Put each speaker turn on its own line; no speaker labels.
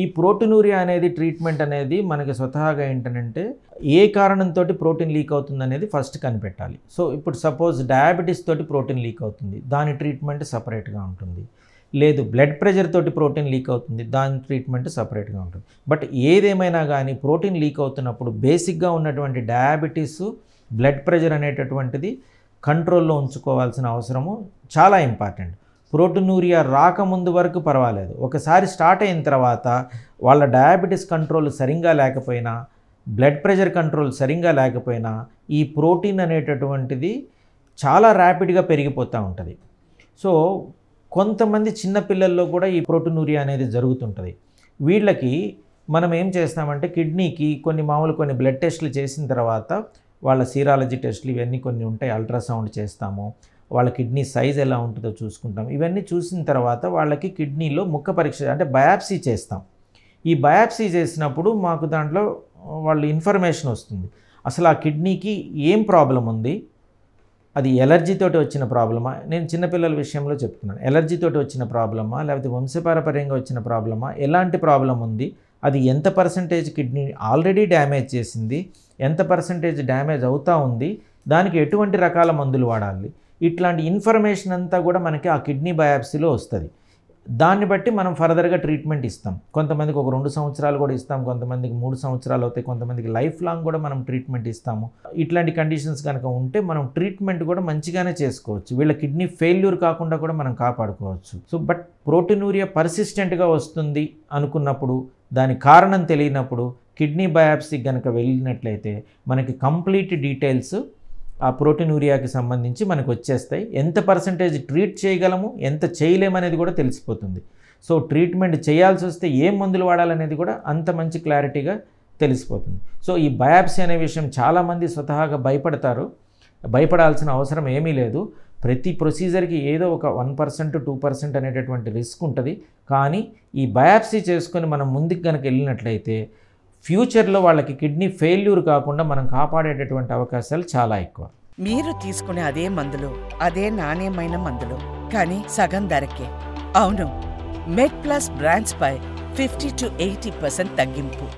ఈ ప్రోటీనూరియా అనేది ట్రీట్మెంట్ అనేది మనకి స్వతహాగా ఏంటంటే ఏ కారణంతో ప్రోటీన్ లీక్ అవుతుంది అనేది ఫస్ట్ కనిపెట్టాలి. సో ఇప్పుడు సపోజ్ డయాబెటీస్ తోటి ప్రోటీన్ లీక్ అవుతుంది, దాని ట్రీట్మెంట్ సపరేట్గా ఉంటుంది. లేదు బ్లడ్ ప్రెషర్ తోటి ప్రోటీన్ లీక్ అవుతుంది, దాని ట్రీట్మెంట్ సపరేట్గా ఉంటుంది. బట్ ఏదేమైనా కానీ ప్రోటీన్ లీక్ అవుతున్నప్పుడు బేసిక్గా ఉన్నటువంటి డయాబెటీస్, బ్లడ్ ప్రెషర్ అనేటటువంటిది కంట్రోల్లో ఉంచుకోవాల్సిన అవసరము చాలా ఇంపార్టెంట్. ప్రోటీనూరియా రాకముందు వరకు పర్వాలేదు, ఒకసారి స్టార్ట్ అయిన తర్వాత వాళ్ళ డయాబెటీస్ కంట్రోల్ సరిగ్గా లేకపోయినా, బ్లడ్ ప్రెషర్ కంట్రోల్ సరిగ్గా లేకపోయినా ఈ ప్రోటీన్ అనేటటువంటిది చాలా ర్యాపిడ్గా పెరిగిపోతూ ఉంటుంది. సో కొంతమంది చిన్నపిల్లల్లో కూడా ఈ ప్రోటీనూరియా అనేది జరుగుతుంటుంది. వీళ్ళకి మనం ఏం చేస్తామంటే కిడ్నీకి కొన్ని బ్లడ్ టెస్టులు చేసిన తర్వాత వాళ్ళ సీరాలజీ టెస్టులు ఇవన్నీ కొన్ని ఉంటాయి, అల్ట్రాసౌండ్ చేస్తాము, వాళ్ళ కిడ్నీ సైజ్ ఎలా ఉంటుందో చూసుకుంటాం. ఇవన్నీ చూసిన తర్వాత వాళ్ళకి కిడ్నీలో ముక్క పరీక్ష అంటే బయాప్సీ చేస్తాం. ఈ బయాప్సీ చేసినప్పుడు మాకు దాంట్లో వాళ్ళు ఇన్ఫర్మేషన్ వస్తుంది, అసలు ఆ కిడ్నీకి ఏం ప్రాబ్లం ఉంది, అది ఎలర్జీతోటి వచ్చిన ప్రాబ్లమా, నేను చిన్నపిల్లల విషయంలో చెప్తున్నాను, ఎలర్జీతోటి వచ్చిన ప్రాబ్లమా లేకపోతే వంశపారపర్యంగా వచ్చిన ప్రాబ్లమా, ఎలాంటి ప్రాబ్లం ఉంది, అది ఎంత పర్సంటేజ్ కిడ్నీ ఆల్రెడీ డ్యామేజ్ చేసింది, ఎంత పర్సంటేజ్ డ్యామేజ్ అవుతూ ఉంది, దానికి ఎటువంటి రకాల మందులు వాడాలి, ఇట్లాంటి ఇన్ఫర్మేషన్ అంతా కూడా మనకి ఆ కిడ్నీ బయాప్సీలో వస్తుంది. దాన్ని బట్టి మనం ఫర్దర్గా ట్రీట్మెంట్ ఇస్తాం. కొంతమందికి ఒక 2 సంవత్సరాలు కూడా ఇస్తాం, కొంతమందికి 3 సంవత్సరాలు అవుతాయి, కొంతమందికి లైఫ్ లాంగ్ కూడా మనం ట్రీట్మెంట్ ఇస్తాము. ఇట్లాంటి కండిషన్స్ కనుక ఉంటే మనం ట్రీట్మెంట్ కూడా మంచిగానే చేసుకోవచ్చు, వీళ్ళ కిడ్నీ ఫెయిల్యూర్ కాకుండా కూడా మనం కాపాడుకోవచ్చు. సో బట్ ప్రోటీనూరియా పర్సిస్టెంట్గా వస్తుంది అనుకున్నప్పుడు, దాని కారణం తెలియనప్పుడు కిడ్నీ బయాప్సీ కనుక వెళ్ళినట్లయితే మనకి కంప్లీట్ డీటెయిల్స్ ఆ ప్రోటీనూరియాకి సంబంధించి మనకు వచ్చేస్తాయి. ఎంత పర్సంటేజ్ ట్రీట్ చేయగలము, ఎంత చేయలేమనేది కూడా తెలిసిపోతుంది. సో ట్రీట్మెంట్ చేయాల్సి వస్తే ఏం మందులు వాడాలనేది కూడా అంత మంచి క్లారిటీగా తెలిసిపోతుంది. సో ఈ బయాప్సీ అనే విషయం చాలామంది స్వతహాగా భయపడతారు, భయపడాల్సిన అవసరం ఏమీ లేదు. ప్రతి ప్రొసీజర్కి ఏదో ఒక 1% 2% అనేటటువంటి రిస్క్ ఉంటుంది. కానీ ఈ బయాప్సీ చేసుకొని మనం ముందుకు కనుక వెళ్ళినట్లయితే ఫ్యూచర్లో వాళ్ళకి కిడ్నీ ఫెయిల్యూర్ కాకుండా మనం కాపాడేటటువంటి అవకాశాలు చాలా ఎక్కువ.
మీరు తీసుకునే అదే మందులు, అదే నాణ్యమైన మందులు, కానీ సగం ధరకే. అవును, మెడ్ ప్లస్ బ్రాండ్స్ పై 50 to 80% తగ్గింపు.